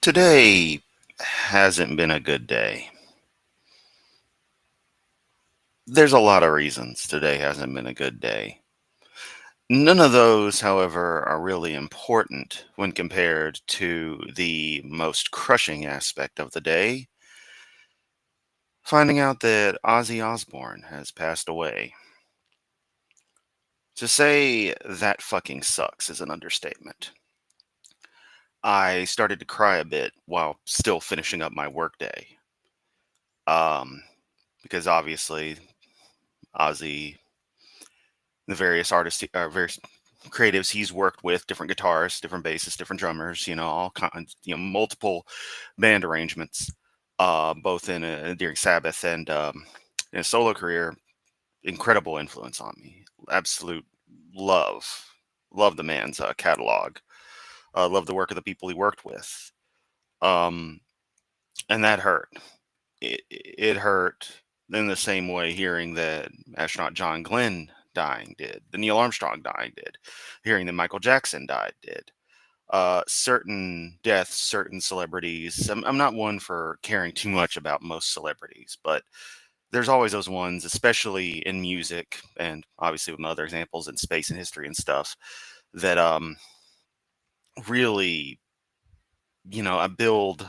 Today hasn't been a good day. There's a lot of reasons today hasn't been a good day. None of those, however, are really important when compared to the most crushing aspect of the day, finding out that Ozzy Osbourne has passed away. To say that fucking sucks is an understatement. I started to cry a bit while still finishing up my workday. Um, because obviously Ozzy, the various artists, various creatives he's worked with, different guitarists, different bassists, different drummers, all kinds, multiple band arrangements, both during Sabbath and in a solo career. Incredible influence on me. Absolute love, love the man's catalog. Love the work of the people he worked with. Um, and that hurt. It hurt in the same way hearing that astronaut John Glenn dying did, the Neil Armstrong dying did, hearing that Michael Jackson died did. Certain deaths, certain celebrities. I'm not one for caring too much about most celebrities, but there's always those ones, especially in music, and obviously with my other examples in space and history and stuff, that really, I build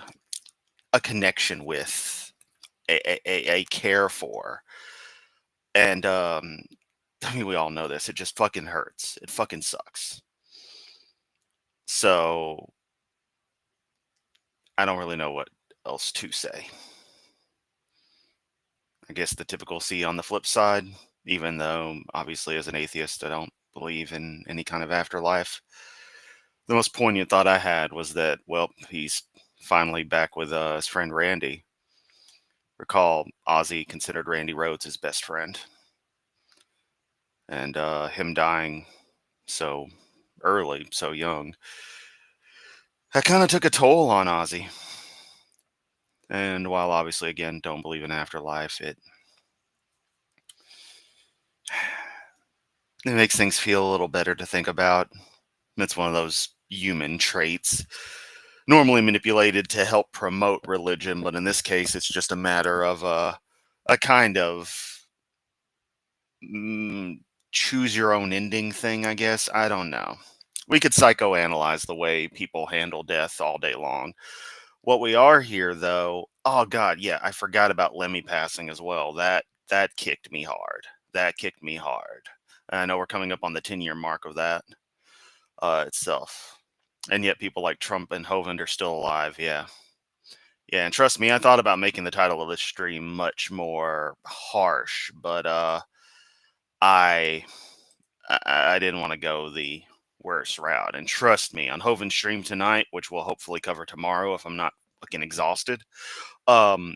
a connection with, a care for, and I mean we all know this. It just fucking hurts. It fucking sucks. So I don't really know what else to say. I guess the typical see on the flip side, even though obviously as an atheist I don't believe in any kind of afterlife. The most poignant thought I had was that, well, he's finally back with his friend Randy. Recall Ozzy considered Randy Rhoads his best friend, and him dying so early, so young, that kind of took a toll on Ozzy. And while obviously, again, don't believe in afterlife, it makes things feel a little better to think about. It's one of those human traits normally manipulated to help promote religion, but in this case, it's just a matter of a kind of choose your own ending thing, I guess. I don't know. We could psychoanalyze the way people handle death all day long. What we are here, though, oh god, yeah, I forgot about Lemmy passing as well. That kicked me hard. That kicked me hard. I know we're coming up on the 10-year mark of that itself, and yet people like Trump and Hovind are still alive. Yeah, yeah, and trust me, I thought about making the title of this stream much more harsh, but I I didn't want to go the worst route. And trust me, on Hovind's stream tonight, which we'll hopefully cover tomorrow if I'm not fucking exhausted,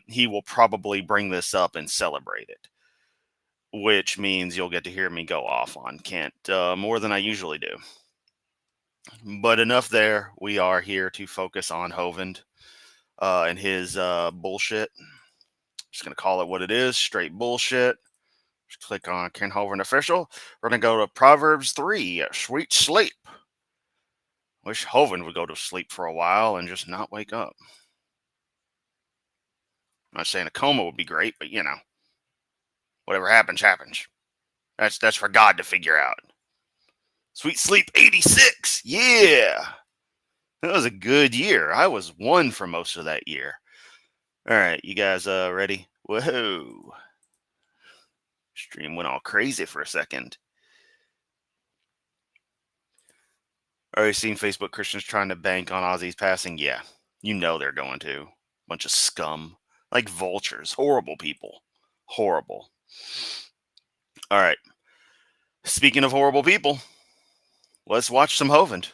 he will probably bring this up and celebrate it, which means you'll get to hear me go off on Kent more than I usually do. But enough there. We are here to focus on Hovind and his bullshit. Just gonna call it what it is, straight bullshit. Just click on Ken Hovind official. We're gonna go to Proverbs 3, sweet sleep. Wish Hovind would go to sleep for a while and just not wake up. I'm not saying a coma would be great, but whatever happens, happens. That's for God to figure out. Sweet sleep 86. Yeah. That was a good year. I was one for most of that year. All right, you guys ready? Whoa. Stream went all crazy for a second. Already seen Facebook Christians trying to bank on Ozzy's passing? Yeah, you know they're going to. Bunch of scum. Like vultures. Horrible people. Horrible. All right. Speaking of horrible people, let's watch some Hovind.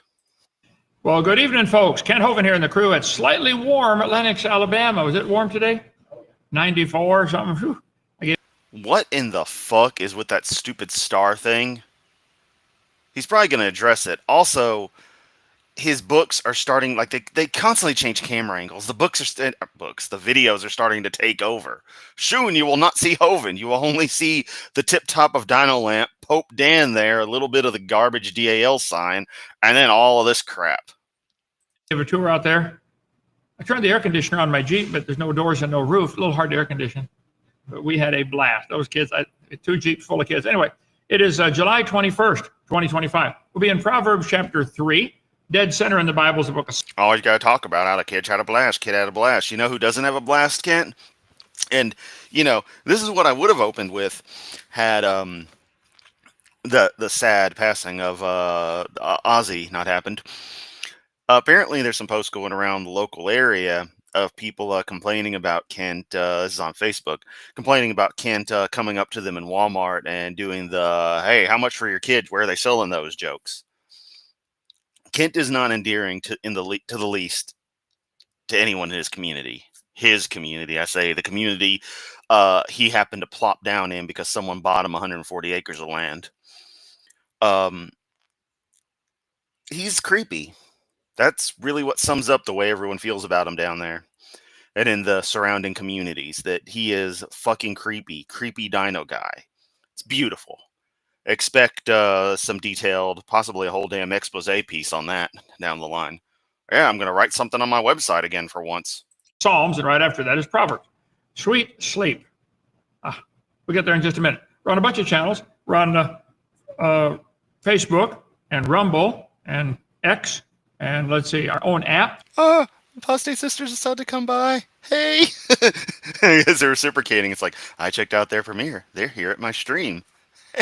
Well, good evening, folks. Ken Hovind here in the crew. It's slightly warm at Lenox, Alabama. Was it warm today? 94 or something? Whew. What in the fuck is with that stupid star thing? He's probably going to address it. Also, his books are starting, like, they constantly change camera angles. The the videos are starting to take over. Soon you will not see Hovind. You will only see the tip top of Dino Lamp, Pope Dan there, a little bit of the garbage DAL sign, and then all of this crap. You have a tour out there? I turned the air conditioner on my Jeep, but there's no doors and no roof. A little hard to air condition. But we had a blast. Those kids, 2 Jeeps full of kids. Anyway, it is July 21st, 2025. We'll be in Proverbs chapter 3. Dead center in the Bible is the book of... Always got to talk about how the kids had a blast. Kid had a blast. You know who doesn't have a blast, Kent? And, you know, this is what I would have opened with had the sad passing of Ozzy not happened. Apparently, there's some posts going around the local area of people complaining about Kent. This is on Facebook, complaining about Kent coming up to them in Walmart and doing the, hey, how much for your kids? Where are they selling those jokes? Kent is not endearing to the least to anyone in his community. His community, I say, the community he happened to plop down in because someone bought him 140 acres of land. He's creepy. That's really what sums up the way everyone feels about him down there and in the surrounding communities, that he is fucking creepy dino guy. It's beautiful. Expect some detailed, possibly a whole damn expose piece on that down the line. Yeah, I'm going to write something on my website again for once. Psalms, and right after that is Proverbs. Sweet sleep. We'll get there in just a minute. We're on a bunch of channels. We're on Facebook and Rumble and X, and let's see, our own app. Apostate Sisters decided to come by. Hey! As they're reciprocating, it's like, I checked out their premiere. They're here at my stream.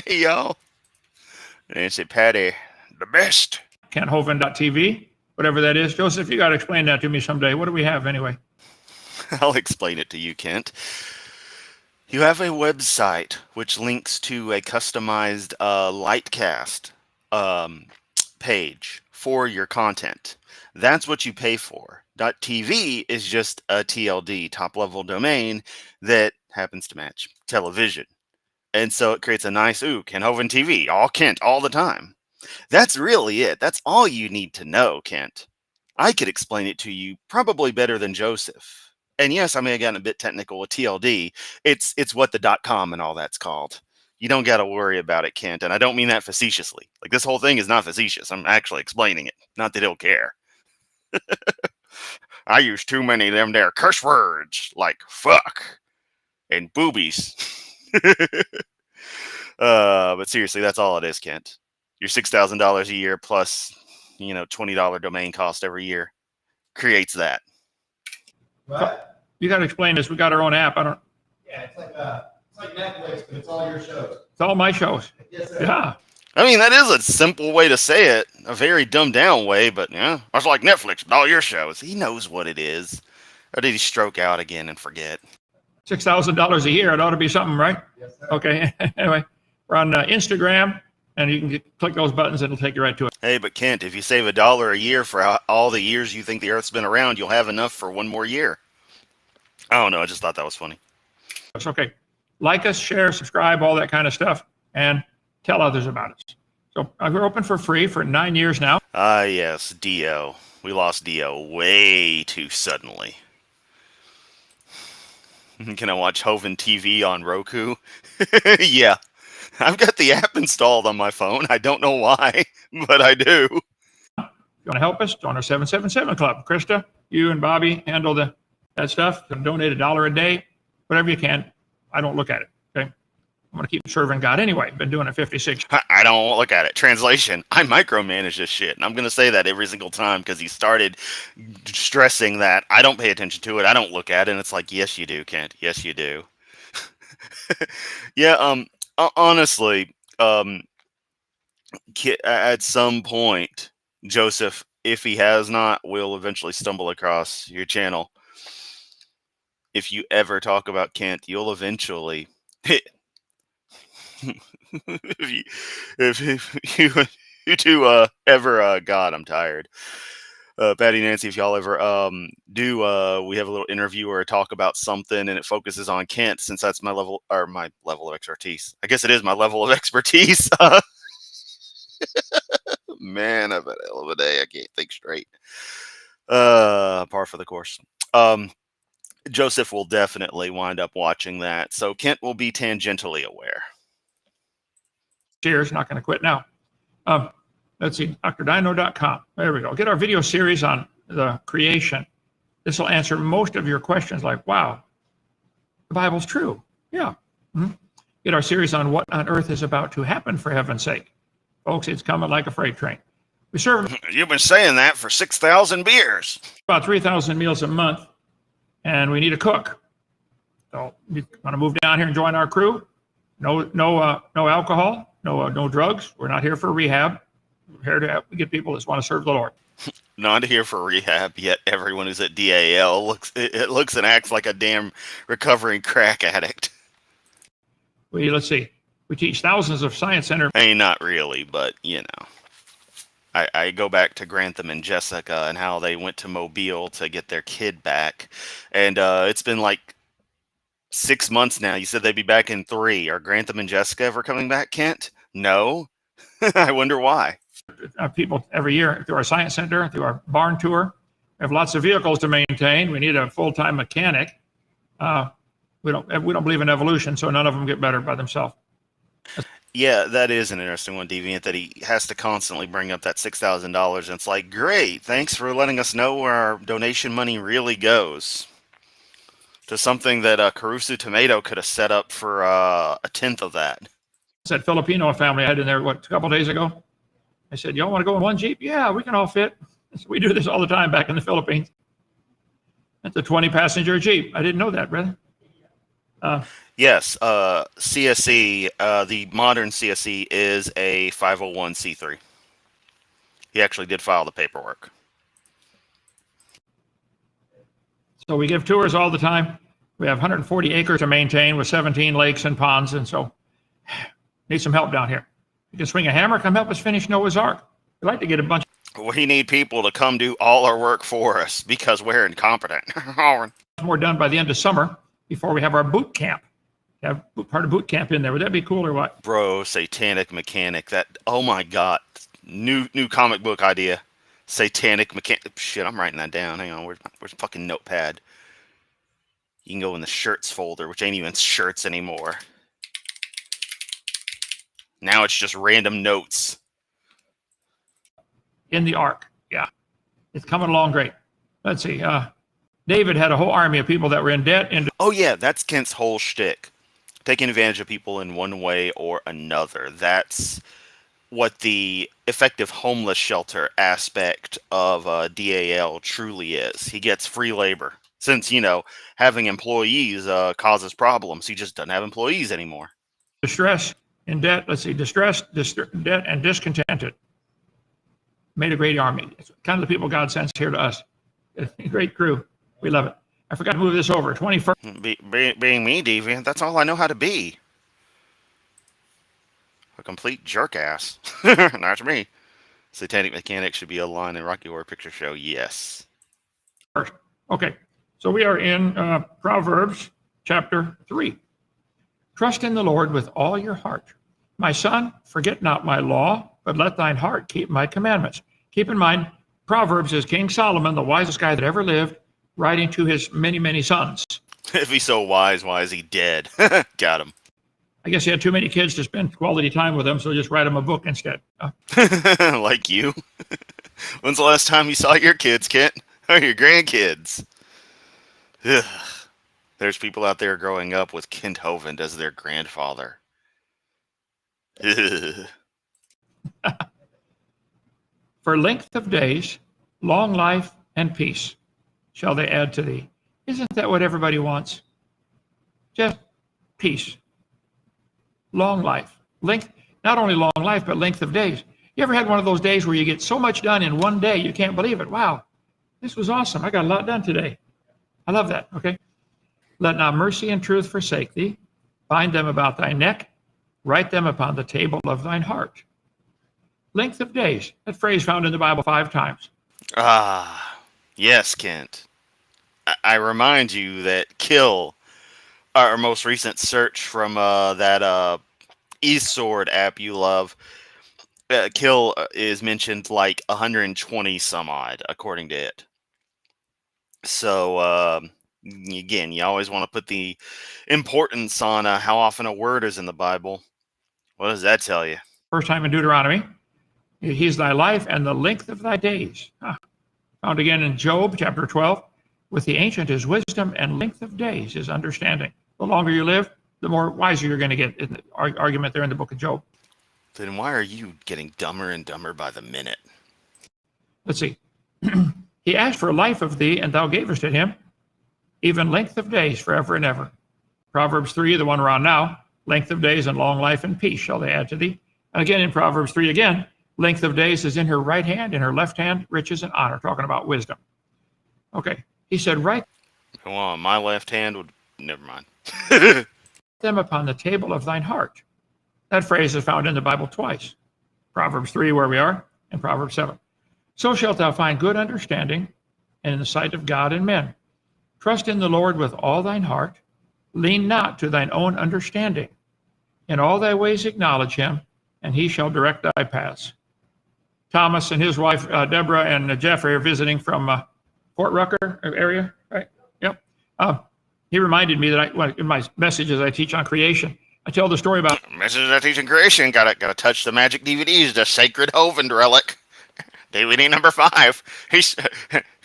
Hey, y'all. And it's a Patty, the best. ʰᵒᵛᶦⁿᵈ, whatever that is. Joseph, you got to explain that to me someday. What do we have anyway? I'll explain it to you, Kent. You have a website which links to a customized Lightcast page for your content. That's what you pay for. .tv is just a TLD, top-level domain, that happens to match television. And so it creates a nice, ʰᵒᵛᶦⁿᵈ TV, all Kent, all the time. That's really it. That's all you need to know, Kent. I could explain it to you probably better than Joseph. And yes, I may have gotten a bit technical with TLD. It's what the .com and all that's called. You don't got to worry about it, Kent. And I don't mean that facetiously. Like, this whole thing is not facetious. I'm actually explaining it. Not that he'll care. I use too many of them there curse words like fuck and boobies. But seriously, that's all it is, Kent. Your $6,000 a year plus, $20 domain cost every year creates that. What? You got to explain this. We got our own app. Yeah, it's like Netflix, but it's all your shows. It's all my shows. Yes, sir. Yeah. I mean, that is a simple way to say it, a very dumbed down way, but yeah, it's like Netflix, but all your shows. He knows what it is. Or did he stroke out again and forget? $6,000 a year. It ought to be something, right? Yes, sir. Okay. Anyway, we're on Instagram, and you can click those buttons. It'll take you right to it. Hey, but Kent, if you save $1 a year for all the years you think the Earth's been around, you'll have enough for one more year. I don't know. I just thought that was funny. It's okay. Like us, share, subscribe, all that kind of stuff, and tell others about us. So we're open for free for 9 years now. Yes, Dio. We lost Dio way too suddenly. Can I watch ʰᵒᵛᶦᵈ TV on Roku? Yeah. I've got the app installed on my phone. I don't know why, but I do. If you want to help us, join our 777 Club. Krista, you and Bobby handle that stuff. Donate $1 a day, whatever you can. I don't look at it, okay? I'm going to keep serving God anyway. Been doing it 56. I don't look at it. Translation, I micromanage this shit. And I'm going to say that every single time because he started stressing that I don't pay attention to it. I don't look at it. And it's like, yes, you do, Kent. Yes, you do. Yeah, honestly, at some point, Joseph, if he has not, will eventually stumble across your channel. If you ever talk about Kent, you'll eventually... if you two ever God, I'm tired. Patty, Nancy, if y'all ever we have a little interview or a talk about something and it focuses on Kent, since that's my level of expertise. I guess it is my level of expertise. Man, I've had a hell of a day. I can't think straight. Par for the course. Joseph will definitely wind up watching that, so Kent will be tangentially aware. Cheers, not going to quit now. Let's see, drdino.com. There we go. Get our video series on the creation. This will answer most of your questions like, wow, the Bible's true. Yeah. Get our series on what on earth is about to happen, for heaven's sake. Folks, it's coming like a freight train. We serve You've been saying that for 6,000 beers. about 3,000 meals a month, and we need a cook. So you want to move down here and join our crew? No alcohol, no drugs. We're not here for rehab. We're here to get people that want to serve the Lord. Not here for rehab, yet everyone who's at DAL looks and acts like a damn recovering crack addict. Let's see. We teach thousands of science center. I mean, not really, but you know. I go back to Grantham and Jessica and how they went to Mobile to get their kid back. And it's been like 6 months now. You said they'd be back in 3. Are Grantham and Jessica ever coming back, Kent? No? I wonder why. People every year through our science center, through our barn tour. We have lots of vehicles to maintain. We need a full-time mechanic. We don't believe in evolution, so none of them get better by themselves. Yeah, that is an interesting one, Deviant, that he has to constantly bring up that $6,000. And it's like, great, thanks for letting us know where our donation money really goes. To something that ʰᵒᵛᶦᵈ could have set up for a tenth of that. It's that Filipino family I had in there, a couple days ago? I said, y'all want to go in one Jeep? Yeah, we can all fit. So we do this all the time back in the Philippines. That's a 20-passenger Jeep. I didn't know that, brother. Yes, CSE, the modern CSE is a 501c3. He actually did file the paperwork. So we give tours all the time. We have 140 acres to maintain with 17 lakes and ponds, and so need some help down here. You can swing a hammer, come help us finish Noah's Ark. We'd like to get a bunch. We need people to come do all our work for us because we're incompetent. More done by the end of summer before we have our boot camp. Have part of boot camp in there. Would that be cool or what? Bro, satanic mechanic. That, oh my God. New comic book idea. Satanic mechanic. Shit, I'm writing that down. Hang on, where's fucking notepad? You can go in the shirts folder, which ain't even shirts anymore. Now it's just random notes. In the ark, yeah. It's coming along great. Let's see. David had a whole army of people that were in debt. Oh yeah, that's Kent's whole shtick. Taking advantage of people in one way or another. That's what the effective homeless shelter aspect of DAL truly is. He gets free labor. Since, you know, having employees causes problems. He just doesn't have employees anymore. Distress, in debt, let's see, distress, debt, and discontented. Made a great army. It's kind of the people God sends here to us. Great crew. We love it. I forgot to move this over. 21st. Being me, Deviant, that's all I know how to be. A complete jerk ass. Not me. Satanic mechanic should be a line in Rocky Horror Picture Show. Yes. Okay. So we are in Proverbs chapter 3. Trust in the Lord with all your heart. My son, forget not my law, but let thine heart keep my commandments. Keep in mind, Proverbs is King Solomon, the wisest guy that ever lived, writing to his many, many sons. If he's so wise, why is he dead? Got him. I guess he had too many kids to spend quality time with them, so just write them a book instead. Like you. When's the last time you saw your kids, Kent? Or your grandkids? Ugh. There's people out there growing up with Kent Hovind as their grandfather. For length of days, long life, and peace shall they add to thee. Isn't that what everybody wants? Just peace. Long life. Length, not only long life, but length of days. You ever had one of those days where you get so much done in one day, you can't believe it? Wow, this was awesome. I got a lot done today. I love that, okay? Let not mercy and truth forsake thee. Bind them about thy neck. Write them upon the table of thine heart. Length of days. That phrase found in the Bible 5 times. Ah, yes, Kent. I remind you that Kill, our most recent search from that eSword app you love, Kill is mentioned like 120 some odd, according to it. So, again, you always want to put the importance on how often a word is in the Bible. What does that tell you? First time in Deuteronomy. He's thy life and the length of thy days. Found again in Job chapter 12. With the ancient is wisdom, and length of days is understanding. The longer you live, the more wiser you're going to get. In the argument there in the book of Job. Then why are you getting dumber and dumber by the minute? Let's see. He asked for life of thee, and thou gavest it him, even length of days forever and ever. Proverbs 3, the one we're on now, length of days and long life and peace shall they add to thee. And again in Proverbs 3 again, length of days is in her right hand, in her left hand, riches and honor, talking about wisdom. Okay, he said, write Well, my left hand would, never mind. them upon the table of thine heart. That phrase is found in the Bible twice. Proverbs 3, where we are, and Proverbs 7. So shalt thou find good understanding, and in the sight of God and men. Trust in the Lord with all thine heart. Lean not to thine own understanding. In all thy ways acknowledge him, and he shall direct thy paths. Thomas and his wife, Deborah, and Jeffrey are visiting from Fort Rucker area, right? Yep. He reminded me that in my messages I teach on creation, I tell the story about... Messages I teach on creation, gotta touch the magic DVDs, the sacred Hovin relic. DVD number 5.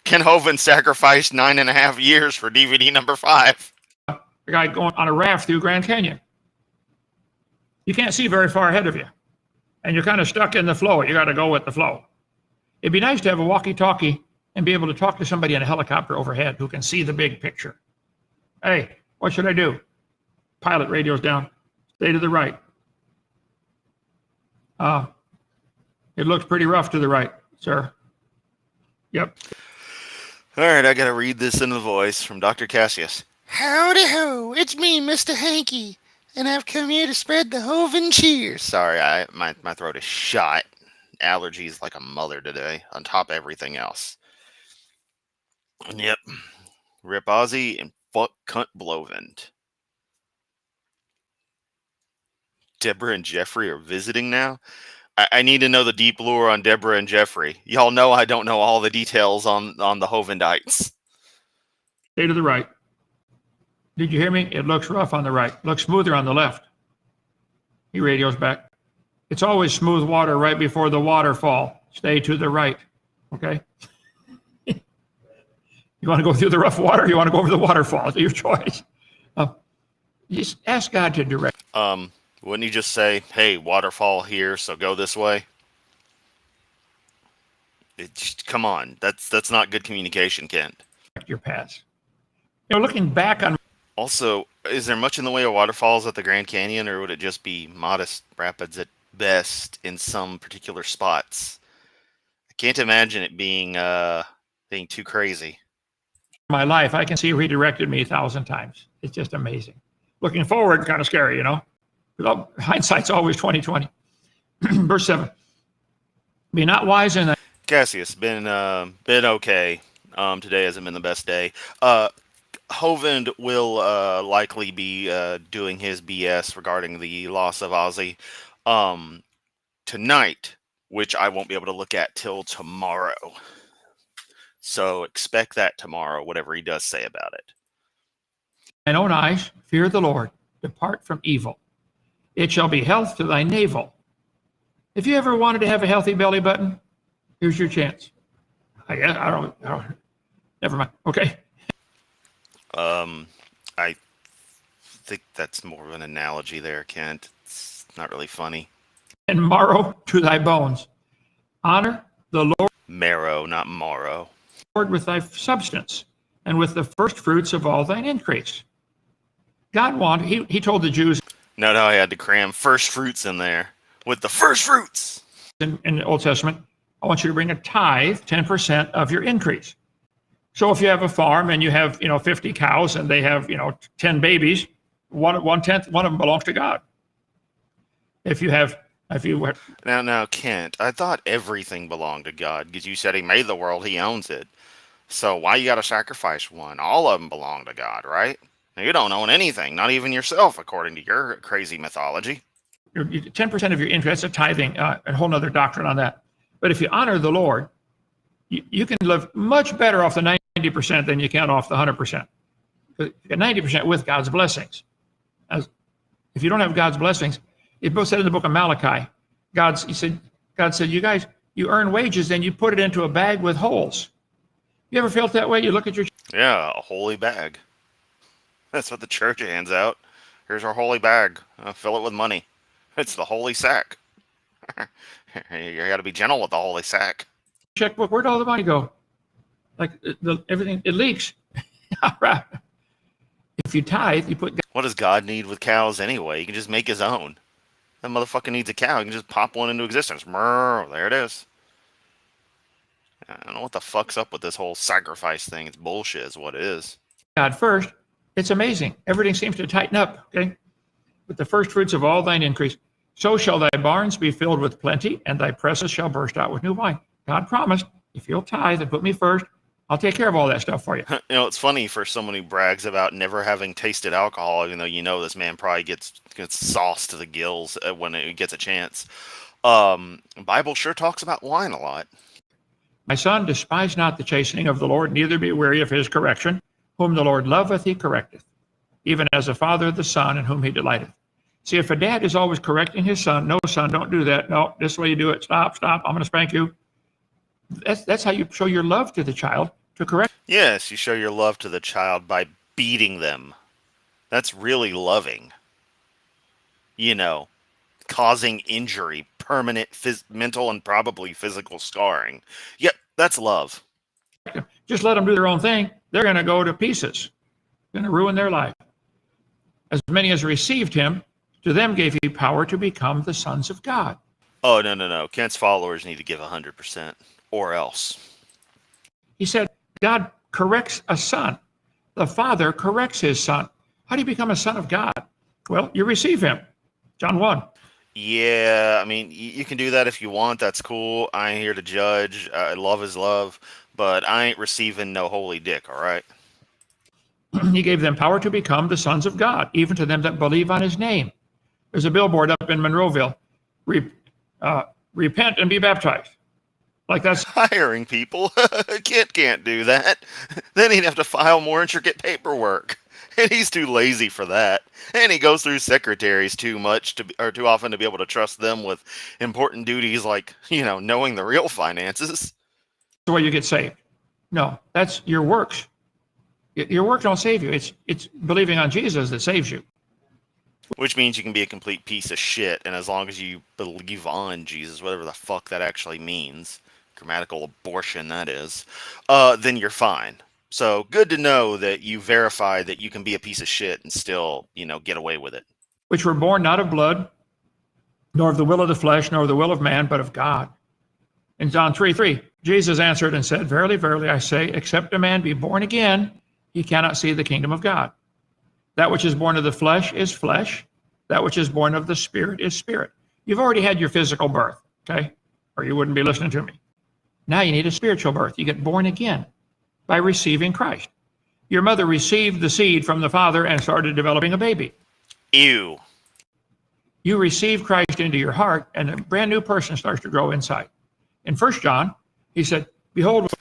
Ken Hovind sacrificed 9.5 years for DVD number 5. The guy going on a raft through Grand Canyon. You can't see very far ahead of you, and you're kind of stuck in the flow. You got to go with the flow. It'd be nice to have a walkie-talkie and be able to talk to somebody in a helicopter overhead who can see the big picture. Hey, what should I do? Pilot radio's down. Stay to the right. It looks pretty rough to the right, sir. Yep. All right, I got to read this in the voice from Dr. Cassius. Howdy ho, it's me, Mr. Hanky, and I've come here to spread the Hovind cheer. Sorry, my throat is shot. Allergies like a mother today, on top of everything else. And yep, rip Ozzy and fuck cunt Blovind. Deborah and Jeffrey are visiting now? I need to know the deep lore on Deborah and Jeffrey. Y'all know I don't know all the details on the Hovindites. Stay to the right. Did you hear me? It looks rough on the right. Looks smoother on the left. He radios back. It's always smooth water right before the waterfall. Stay to the right. Okay? You want to go through the rough water? Or you want to go over the waterfall? It's your choice. Just ask God to direct. Wouldn't you just say, hey, waterfall here, so go this way? Come on. That's not good communication, Kent. Your paths. You know, looking back on... Also, is there much in the way of waterfalls at the Grand Canyon, or would it just be modest rapids at best in some particular spots? I can't imagine it being too crazy. My life, I can see redirected me 1,000 times. It's just amazing. Looking forward, kind of scary, you know? Hindsight's always 20/20. Verse 7. Be not wise in thy... Cassius, been okay. Today hasn't been the best day. Hovind will likely be doing his BS regarding the loss of Ozzy tonight, which I won't be able to look at till tomorrow. So expect that tomorrow, whatever he does say about it. Thine own eyes, fear the Lord, depart from evil. It shall be health to thy navel. If you ever wanted to have a healthy belly button, here's your chance. I don't never mind. Okay. I think that's more of an analogy there, Kent. It's not really funny. And marrow to thy bones. Honor the Lord. Marrow, not morrow. Lord with thy substance, and with the first fruits of all thine increase. God wanted, he told the Jews. Note how I had to cram first fruits in there. With the first fruits. In the Old Testament, I want you to bring a tithe, 10% of your increase. So if you have a farm and you have, 50 cows and they have, 10 babies, one-tenth, one of them belongs to God. Now, Kent, I thought everything belonged to God because you said he made the world, he owns it. So why you got to sacrifice one? All of them belong to God, right? Now, you don't own anything, not even yourself, according to your crazy mythology. 10% of your interest, a tithing, a whole other doctrine on that. But if you honor the Lord, you can live much better off the 90% than you can off the 100%. You get 90% with God's blessings. If you don't have God's blessings, it both said in the book of Malachi, God said, you guys, you earn wages and you put it into a bag with holes. You ever felt that way? You look at your Yeah, a holy bag. That's what the church hands out. Here's our holy bag. Fill it with money. It's the holy sack. You got to be gentle with the holy sack. checkbook. Where'd all the money go? Like everything, it leaks. All right. If you tithe, you put. What does God need with cows anyway? He can just make his own. That motherfucker needs a cow. He can just pop one into existence. Mrrr, there it is. I don't know what the fuck's up with this whole sacrifice thing. It's bullshit is what it is. God first. It's amazing. Everything seems to tighten up. Okay. With the first fruits of all thine increase. So shall thy barns be filled with plenty, and thy presses shall burst out with new wine. God promised, if you'll tithe and put me first, I'll take care of all that stuff for you. You know, it's funny for someone who brags about never having tasted alcohol, even though this man probably gets sauced to the gills when he gets a chance. Bible sure talks about wine a lot. My son, despise not the chastening of the Lord, neither be weary of his correction. Whom the Lord loveth, he correcteth, even as a father the son in whom he delighteth. See, if a dad is always correcting his son, no, son, don't do that. No, this is the way you do it. Stop, I'm going to spank you. That's how you show your love to the child, to correct. Yes, you show your love to the child by beating them. That's really loving. Causing injury, permanent mental and probably physical scarring. Yep, that's love. Just let them do their own thing. They're going to go to pieces. Going to ruin their life. As many as received him, to them gave he power to become the sons of God. Oh, no. Kent's followers need to give 100%, or else. He said, God corrects a son. The Father corrects his son. How do you become a son of God? Well, you receive him. John 1. Yeah, I mean, you can do that if you want. That's cool. I ain't here to judge. Love is love. But I ain't receiving no holy dick, all right? He gave them power to become the sons of God, even to them that believe on his name. There's a billboard up in Monroeville. Repent and be baptized. Like that's hiring people. Can't do that. Then he'd have to file more intricate paperwork. And he's too lazy for that. And he goes through secretaries too too often to be able to trust them with important duties like, knowing the real finances. the way you get saved. No, that's your works. Your work don't save you. It's believing on Jesus that saves you. Which means you can be a complete piece of shit, and as long as you believe on Jesus, whatever the fuck that actually means, grammatical abortion that is, then you're fine. So good to know that you verify that you can be a piece of shit and still, get away with it. Which were born not of blood, nor of the will of the flesh, nor of the will of man, but of God. In John 3:3, Jesus answered and said, Verily, verily, I say, except a man be born again, he cannot see the kingdom of God. That which is born of the flesh is flesh. That which is born of the spirit is spirit. You've already had your physical birth, okay? Or you wouldn't be listening to me. Now you need a spiritual birth. You get born again by receiving Christ. Your mother received the seed from the father and started developing a baby. Ew. You receive Christ into your heart, and a brand new person starts to grow inside. In 1 John, he said, Behold,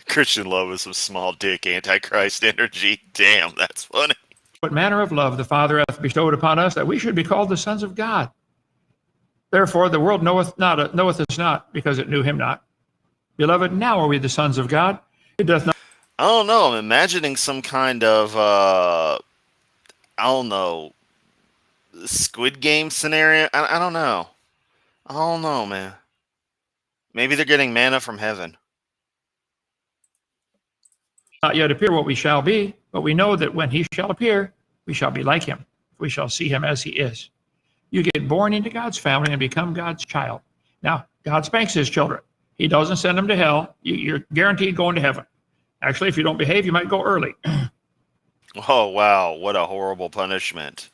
Christian love is some small dick antichrist energy. Damn, that's funny. what manner of love the Father hath bestowed upon us, that we should be called the sons of God. Therefore the world knoweth us not, because it knew him not. Beloved, now are we the sons of God. It doth not. I don't know. I'm imagining some kind of, Squid Game scenario. I don't know. I don't know, man. Maybe they're getting manna from heaven. Not yet appear what we shall be, but we know that when he shall appear, we shall be like him. We shall see him as he is. You get born into God's family and become God's child. Now, God spanks his children. He doesn't send them to hell. You're guaranteed going to heaven. Actually, if you don't behave, you might go early. Oh, wow. What a horrible punishment.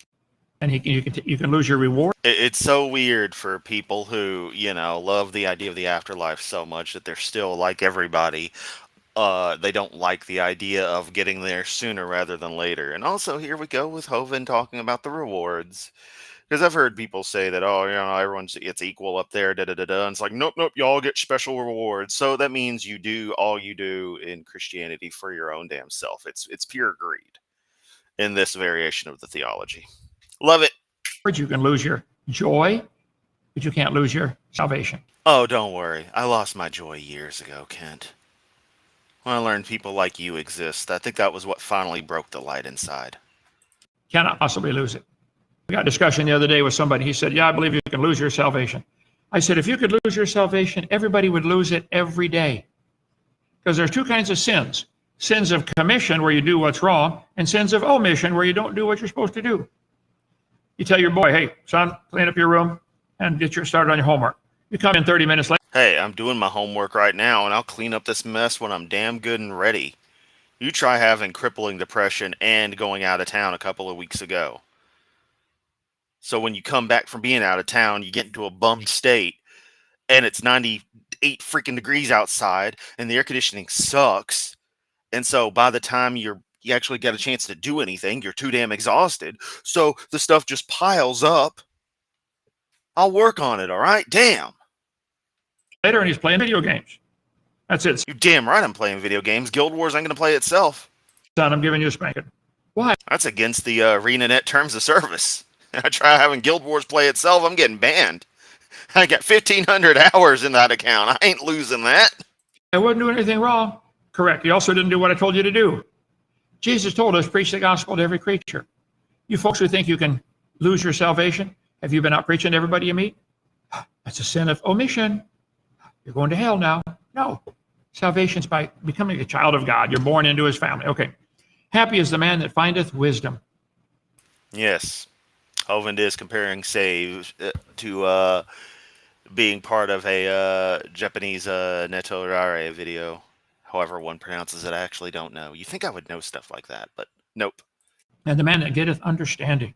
And you can lose your reward. It's so weird for people who, love the idea of the afterlife so much that they're still like everybody. They don't like the idea of getting there sooner rather than later. And also, here we go with hovin talking about the rewards. Because I've heard people say that, it's equal up there, da-da-da-da. And it's like, nope, y'all get special rewards. So that means you do all you do in Christianity for your own damn self. It's pure greed in this variation of the theology. Love it. You can lose your joy, but you can't lose your salvation. Oh, don't worry. I lost my joy years ago, Kent. Well, I learned people like you exist. I think that was what finally broke the light inside. Cannot possibly lose it. We got a discussion the other day with somebody. He said, yeah, I believe you can lose your salvation. I said, if you could lose your salvation, everybody would lose it every day. Because there's two kinds of sins. Sins of commission, where you do what's wrong, and sins of omission, where you don't do what you're supposed to do. You tell your boy, hey, son, clean up your room and get started on your homework. You come in 30 minutes later. Hey, I'm doing my homework right now, and I'll clean up this mess when I'm damn good and ready. You try having crippling depression and going out of town a couple of weeks ago. So when you come back from being out of town, you get into a bummed state, and it's 98 freaking degrees outside, and the air conditioning sucks. And so by the time you actually get a chance to do anything, you're too damn exhausted. So the stuff just piles up. I'll work on it, all right? Damn. Later, and he's playing video games. That's it. You damn right I'm playing video games. Guild Wars ain't going to play itself. Son, I'm giving you a spanking. Why? That's against the ArenaNet terms of service. I try having Guild Wars play itself, I'm getting banned. I got 1,500 hours in that account. I ain't losing that. I wasn't doing anything wrong. Correct. You also didn't do what I told you to do. Jesus told us, preach the gospel to every creature. You folks who think you can lose your salvation, have you been out preaching to everybody you meet? That's a sin of omission. You're going to hell now. No. Salvation's by becoming a child of God. You're born into his family. Okay. Happy is the man that findeth wisdom. Yes. Hovind is comparing save to being part of a Japanese netorare video. However one pronounces it, I actually don't know. You think I would know stuff like that, but nope. And the man that getteth understanding.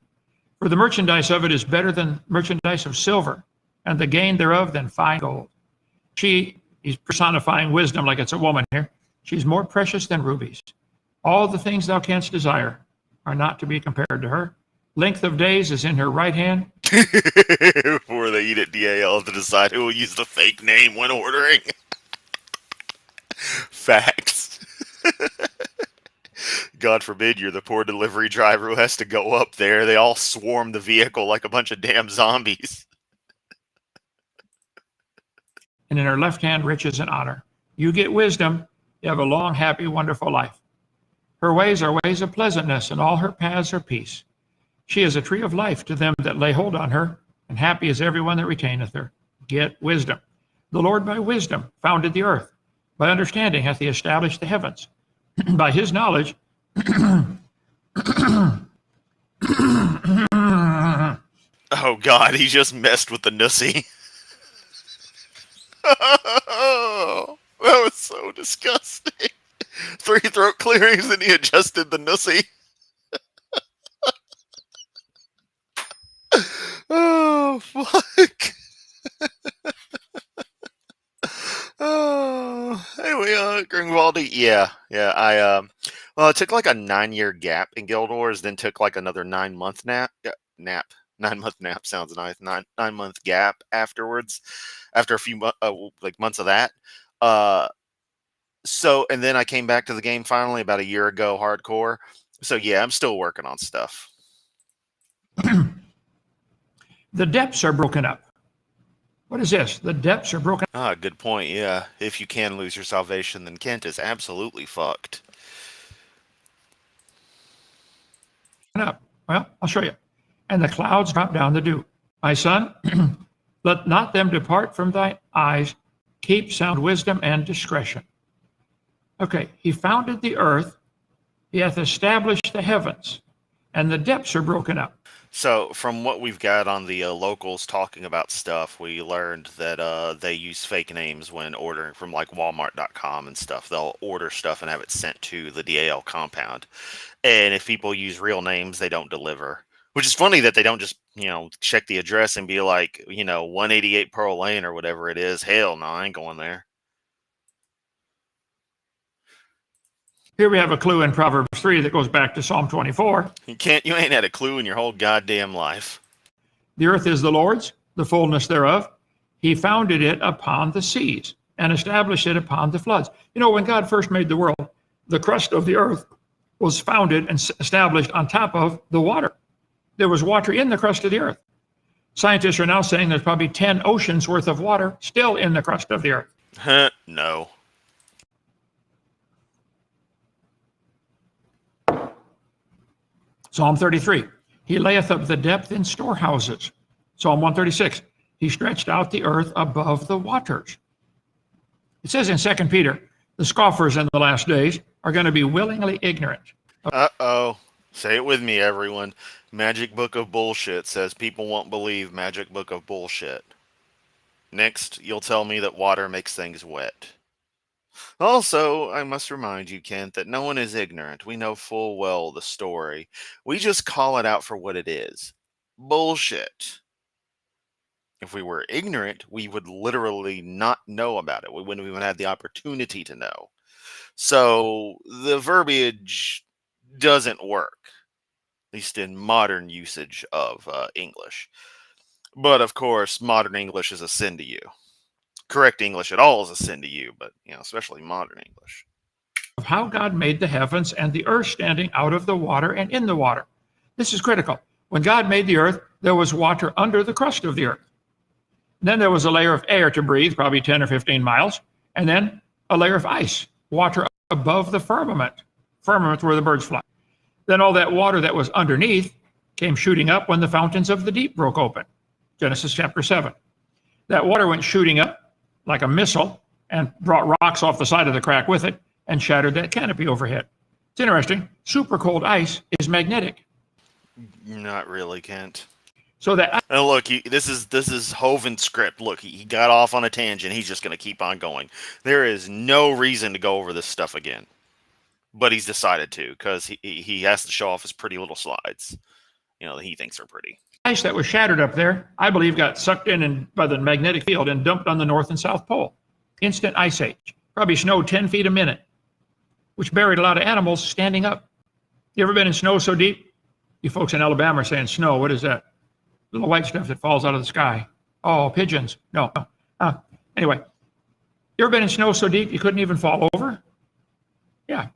For the merchandise of it is better than merchandise of silver, and the gain thereof than fine gold. He's personifying wisdom like it's a woman here. She's more precious than rubies. All the things thou canst desire are not to be compared to her. Length of days is in her right hand. Before they eat at DAL to decide who will use the fake name when ordering. Facts. God forbid you're the poor delivery driver who has to go up there. They all swarm the vehicle like a bunch of damn zombies. And in her left hand, riches and honor. You get wisdom, you have a long, happy, wonderful life. Her ways are ways of pleasantness, and all her paths are peace. She is a tree of life to them that lay hold on her, and happy is everyone that retaineth her. Get wisdom. The Lord by wisdom founded the earth. By understanding hath he established the heavens. By his knowledge, oh God, he just messed with the nussy. Oh, that was so disgusting. 3 throat clearings and he adjusted the nussy. Oh, fuck. Oh, anyway, Gringaldi, yeah, well, it took like a 9-year gap in Guild Wars, then took like another 9-month nap. 9-month nap sounds nice. 9-month gap afterwards, after a few months of that. So, and then I came back to the game finally about a year ago, hardcore. So yeah, I'm still working on stuff. the depths are broken up. What is this? The depths are broken. Ah, good point. Yeah, if you can lose your salvation, then Kent is absolutely fucked. Up. Well, I'll show you. And the clouds drop down the dew. My son, let not them depart from thy eyes. Keep sound wisdom and discretion. Okay, he founded the earth. He hath established the heavens. And the depths are broken up. So, from what we've got on the locals talking about stuff, we learned that they use fake names when ordering from like Walmart.com and stuff. They'll order stuff and have it sent to the DAL compound. And if people use real names, they don't deliver. Which is funny that they don't just, check the address and be like, 188 Pearl Lane or whatever it is. Hell no, I ain't going there. Here we have a clue in Proverbs 3 that goes back to Psalm 24. You ain't had a clue in your whole goddamn life. The earth is the Lord's, the fullness thereof. He founded it upon the seas and established it upon the floods. When God first made the world, the crust of the earth was founded and established on top of the water. There was water in the crust of the earth. Scientists are now saying there's probably 10 oceans worth of water still in the crust of the earth. No. Psalm 33, he layeth up the depth in storehouses. Psalm 136, he stretched out the earth above the waters. It says in 2 Peter, the scoffers in the last days are going to be willingly ignorant. Uh-oh. Say it with me, everyone. Magic Book of Bullshit says people won't believe Magic Book of Bullshit. Next, you'll tell me that water makes things wet. Also, I must remind you, Kent, that no one is ignorant. We know full well the story. We just call it out for what it is. Bullshit. If we were ignorant, we would literally not know about it. We wouldn't even have the opportunity to know. So, the verbiage doesn't work, at least in modern usage of English. But, of course, modern English is a sin to you. Correct English at all is a sin to you, but especially modern English. Of how God made the heavens and the earth standing out of the water and in the water. This is critical. When God made the earth, there was water under the crust of the earth. And then there was a layer of air to breathe, probably 10 or 15 miles, and then a layer of ice, water above the firmament where the birds fly. Then all that water that was underneath came shooting up when the fountains of the deep broke open. Genesis chapter 7. That water went shooting up like a missile and brought rocks off the side of the crack with it and shattered that canopy overhead. It's interesting. Super cold ice is magnetic. Not really, Kent. So that and look, this is hovin script. Look, he got off on a tangent. He's just going to keep on going. There is no reason to go over this stuff again, but he's decided to because he has to show off his pretty little slides. That he thinks are pretty. Ice that was shattered up there, I believe, got sucked in by the magnetic field and dumped on the North and South Pole. Instant ice age. Probably snowed 10 feet a minute, which buried a lot of animals standing up. You ever been in snow so deep? You folks in Alabama are saying snow. What is that? Little white stuff that falls out of the sky. Oh, pigeons. No. Anyway, you ever been in snow so deep you couldn't even fall over? Yeah.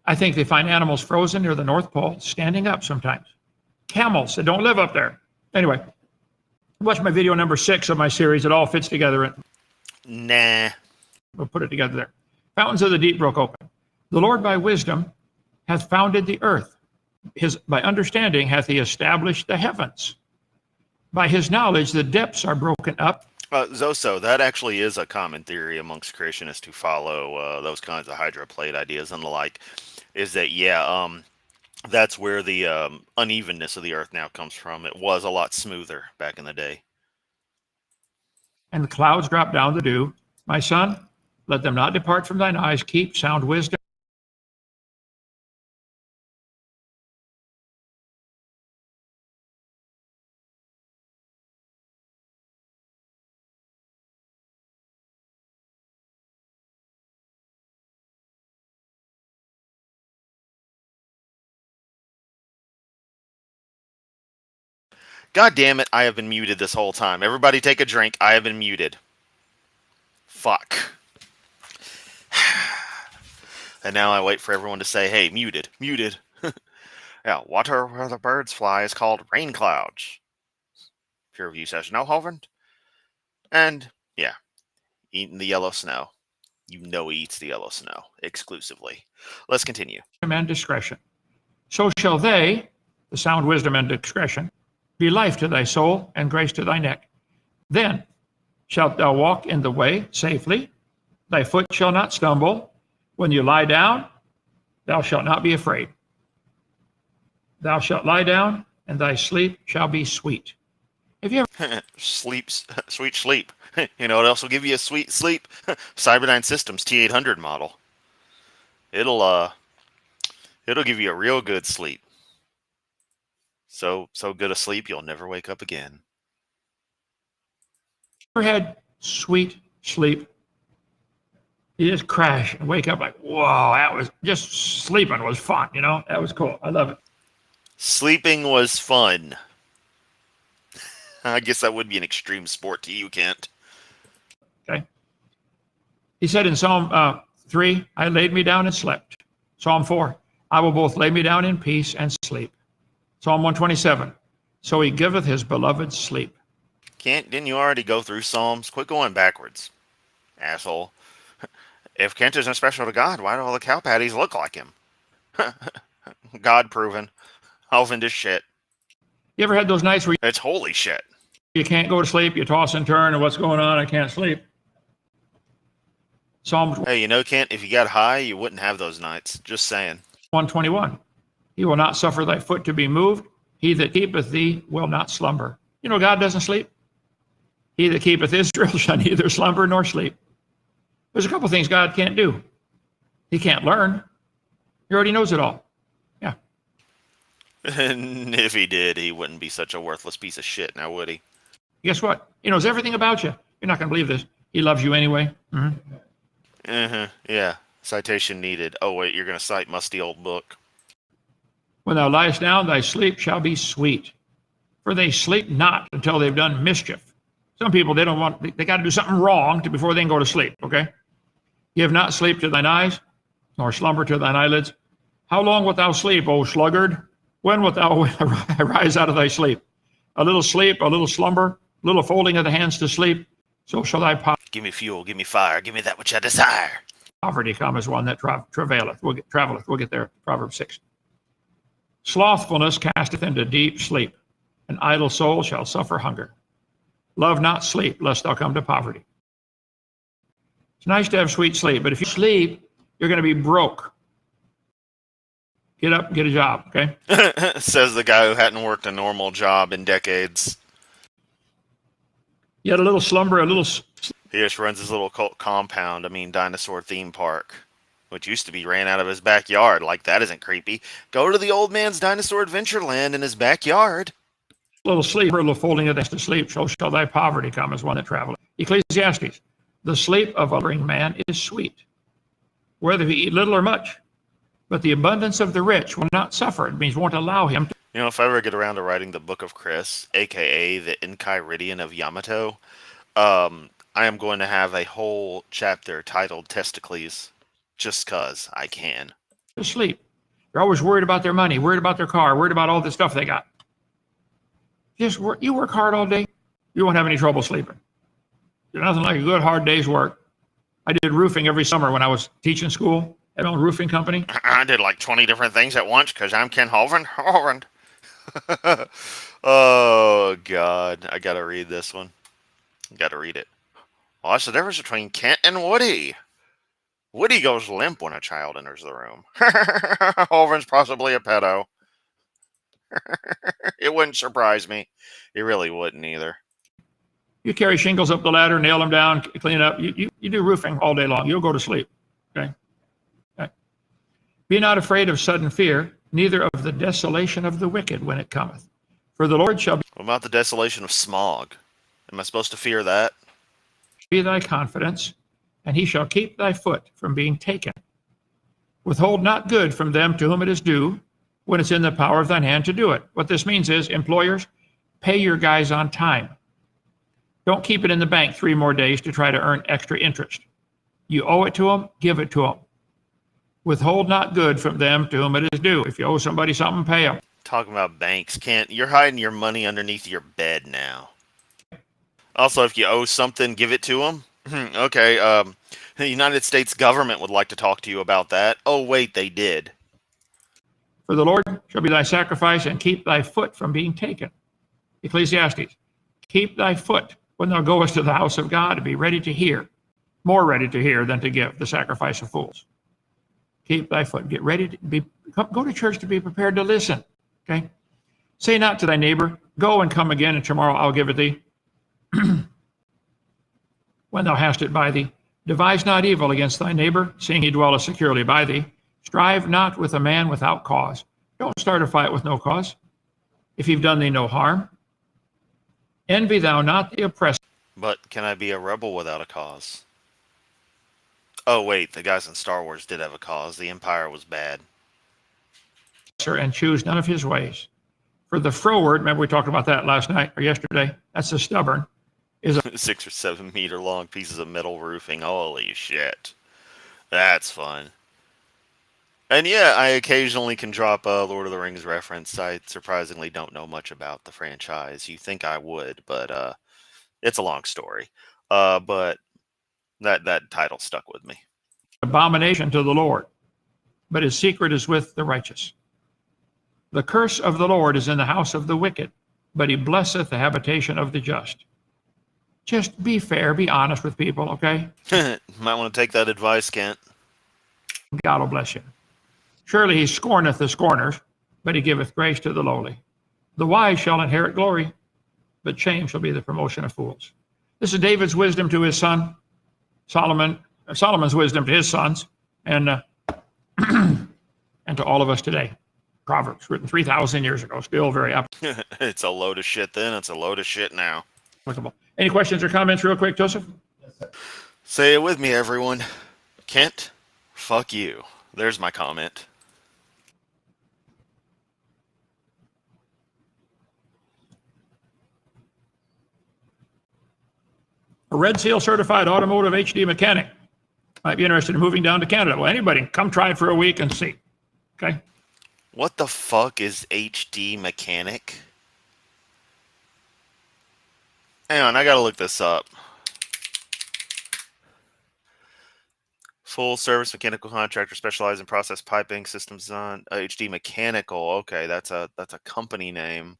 I think they find animals frozen near the North Pole standing up sometimes. Camels that don't live up there. Anyway, watch my video number 6 of my series. It all fits together. Nah. We'll put it together there. Fountains of the deep broke open. The Lord by wisdom hath founded the earth. By understanding hath he established the heavens. By his knowledge the depths are broken up. Zoso, that actually is a common theory amongst Christians who follow those kinds of hydroplate ideas and the like, is that, that's where the unevenness of the earth now comes from. It was a lot smoother back in the day. And the clouds drop down the dew. My son, let them not depart from thine eyes. Keep sound wisdom. God damn it, I have been muted this whole time. Everybody take a drink. I have been muted. Fuck. And now I wait for everyone to say, hey, muted, muted. Yeah, water where the birds fly is called rain clouds. Peer review says, no, Hovland. And, eating the yellow snow. He eats the yellow snow exclusively. Let's continue. And discretion. So shall they, the sound wisdom and discretion, be life to thy soul and grace to thy neck. Then shalt thou walk in the way safely. Thy foot shall not stumble. When you lie down, thou shalt not be afraid. Thou shalt lie down, and thy sleep shall be sweet. Have you ever sweet sleep? You know what else will give you a sweet sleep? Cyberdyne Systems T800 model. It'll give you a real good sleep. So good a sleep you'll never wake up again. ever had sweet sleep? You just crash and wake up like, whoa, that was just sleeping was fun, That was cool. I love it. Sleeping was fun. I guess that would be an extreme sport to you, Kent. Okay. He said in Psalm 3, I laid me down and slept. Psalm 4, I will both lay me down in peace and sleep. Psalm 127, so he giveth his beloved sleep. Kent, didn't you already go through Psalms? Quit going backwards, asshole. If Kent isn't special to God, why do all the cow patties look like him? God proven. Elven is shit. You ever had those nights where It's holy shit. you can't go to sleep, you toss and turn, and what's going on? I can't sleep. Psalm Hey, you know, Kent, if you got high, you wouldn't have those nights. Just saying. 121. He will not suffer thy foot to be moved. He that keepeth thee will not slumber. You know, God doesn't sleep. He that keepeth Israel shall neither slumber nor sleep. There's a couple things God can't do. He can't learn. He already knows it all. Yeah. And if he did, he wouldn't be such a worthless piece of shit, now would he? Guess what? He knows everything about you. You're not going to believe this. He loves you anyway. Yeah. Citation needed. Oh, wait, you're going to cite musty old book. When thou liest down, thy sleep shall be sweet. For they sleep not until they've done mischief. Some people, they got to do something wrong before they can go to sleep, okay? Give not sleep to thine eyes, nor slumber to thine eyelids. How long wilt thou sleep, O sluggard? When wilt thou arise out of thy sleep? A little sleep, a little slumber, a little folding of the hands to sleep. So shall thy Give me fuel, give me fire, give me that which I desire. poverty come as one that travaileth. Traveleth. We'll get there. Proverbs 6. Slothfulness casteth into deep sleep. An idle soul shall suffer hunger. Love not sleep, lest thou come to poverty. It's nice to have sweet sleep, but if you sleep, you're going to be broke. Get up, get a job, okay? Says the guy who hadn't worked a normal job in decades. You had a little slumber, a little... He just runs his little cult compound, dinosaur theme park, which used to be ran out of his backyard. Like, that isn't creepy. Go to the old man's dinosaur adventure land in his backyard. Little sleep, a little folding of the hands to sleep, so shall thy poverty come as one that traveleth. Ecclesiastes. The sleep of a laboring man is sweet, whether he eat little or much. But the abundance of the rich will not suffer. It means won't allow him to. You know, if I ever get around to writing the Book of Chris, a.k.a. the ʰᵒᵛᶦᵈ of Yamato, I am going to have a whole chapter titled Testicles, just 'cause I can. To sleep. They're always worried about their money, worried about their car, worried about all the stuff they got. You work hard all day, you won't have any trouble sleeping. There's nothing like a good hard day's work. I did roofing every summer when I was teaching school at my own roofing company. I did like 20 different things at once because I'm Ken Hovland. Oh, God. I gotta read this one. Gotta read it. Well, that's the difference between Kent and Woody. Woody goes limp when a child enters the room. Hovland's possibly a pedo. It wouldn't surprise me. It really wouldn't either. You carry shingles up the ladder, nail them down, clean it up. You do roofing all day long. You'll go to sleep. Okay? Be not afraid of sudden fear, neither of the desolation of the wicked when it cometh. For the Lord shall What about the desolation of smog? Am I supposed to fear that? be thy confidence, and he shall keep thy foot from being taken. Withhold not good from them to whom it is due, when it's in the power of thine hand to do it. What this means is, employers, pay your guys on time. Don't keep it in the bank 3 more days to try to earn extra interest. You owe it to them, give it to them. Withhold not good from them to whom it is due. If you owe somebody something, pay them. Talking about banks, Kent, you're hiding your money underneath your bed now. Also, if you owe something, give it to them. Okay, the United States government would like to talk to you about that. Oh, wait, they did. For the Lord shall be thy sacrifice, and keep thy foot from being taken. Ecclesiastes. Keep thy foot when thou goest to the house of God, to be ready to hear, more ready to hear than to give, the sacrifice of fools. Keep thy foot. Get ready to go to church to be prepared to listen. Okay? Say not to thy neighbor, go and come again, and tomorrow I'll give it thee. When thou hast it by thee, devise not evil against thy neighbor, seeing he dwelleth securely by thee. Strive not with a man without cause. Don't start a fight with no cause, if he've done thee no harm. Envy thou not the oppressor. But can I be a rebel without a cause? Oh, wait, the guys in Star Wars did have a cause. The Empire was bad. And choose none of his ways. For the froward, remember we talked about that last night or yesterday, that's the stubborn, is a 6 or 7 meter long pieces of metal roofing. Holy shit. That's fun. And yeah, I occasionally can drop a Lord of the Rings reference. I surprisingly don't know much about the franchise. You think I would, but it's a long story. But that title stuck with me. abomination to the Lord, but his secret is with the righteous. The curse of the Lord is in the house of the wicked, but he blesseth the habitation of the just. Just be fair, be honest with people, okay? Might want to take that advice, Kent. God will bless you. Surely he scorneth the scorners, but he giveth grace to the lowly. The wise shall inherit glory, but shame shall be the promotion of fools. This is David's wisdom to his son, Solomon's wisdom to his sons, and and to all of us today. Proverbs, written 3,000 years ago, still very applicable. It's a load of shit then, it's a load of shit now. Any questions or comments real quick, Joseph? Yes, sir. Say it with me, everyone. Kent, fuck you. There's my comment. A Red Seal certified automotive HD mechanic might be interested in moving down to Canada. Well, anybody can come try it for a week and see. Okay. What the fuck is HD mechanic? Hang on, I gotta look this up. Full service mechanical contractor specialized in process piping systems on HD mechanical. Okay, that's a company name.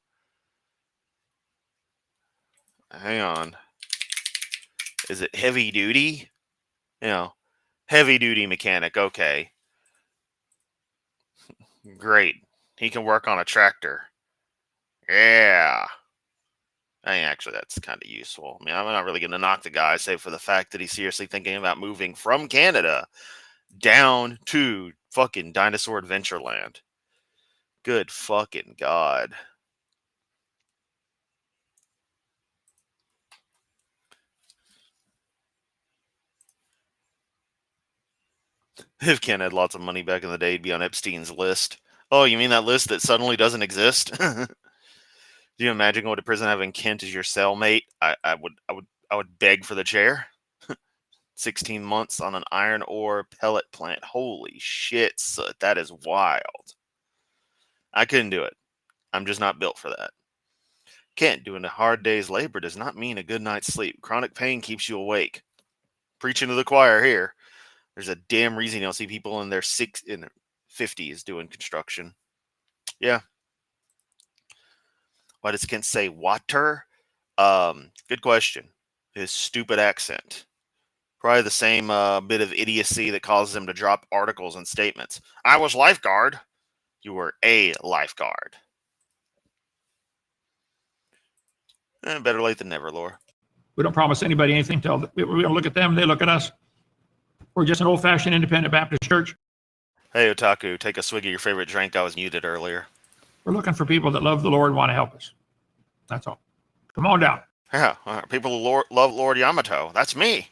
Hang on. Is it heavy duty? You know, heavy duty mechanic. Okay. Great. He can work on a tractor. Yeah. I mean, actually, that's kind of useful. I mean, I'm not really going to knock the guy, save for the fact that he's seriously thinking about moving from Canada down to fucking Dinosaur Adventureland. Good fucking God. If Ken had lots of money back in the day, he'd be on Epstein's list. Oh, you mean that list that suddenly doesn't exist? Do you imagine going to prison having Kent as your cellmate? I would beg for the chair. 16 months on an iron ore pellet plant. Holy shit, that is wild. I couldn't do it. I'm just not built for that. Kent, doing a hard day's labor does not mean a good night's sleep. Chronic pain keeps you awake. Preaching to the choir here. There's a damn reason you don't see people in their 50s doing construction. Yeah. Why does Kent say water? Good question. His stupid accent. Probably the same bit of idiocy that causes him to drop articles and statements. I was lifeguard. You were a lifeguard. Better late than never, Laura. We don't promise anybody anything. We don't look at them, they look at us. We're just an old-fashioned independent Baptist church. Hey, Otaku, take a swig of your favorite drink. I was muted earlier. We're looking for people that love the Lord and want to help us. That's all. Come on down. Yeah, people who love Lord Yamato. That's me.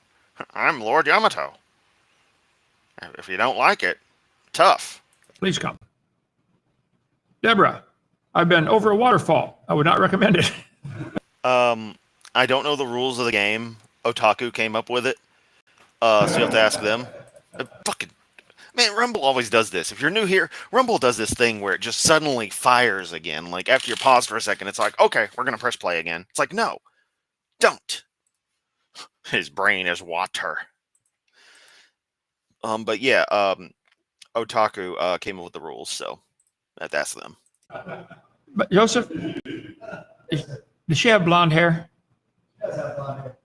I'm Lord Yamato. If you don't like it, tough. Please come. Deborah, I've been over a waterfall. I would not recommend it. I don't know the rules of the game. Otaku came up with it. So you have to ask them. Fucking man, Rumble always does this. If you're new here, Rumble does this thing where it just suddenly fires again. Like after you're paused for a second, it's like, okay, we're gonna press play again. It's like, no, don't. His brain is water. But yeah, Otaku came up with the rules, so I have to ask them. But Joseph, does she have blonde hair? She does have blonde hair.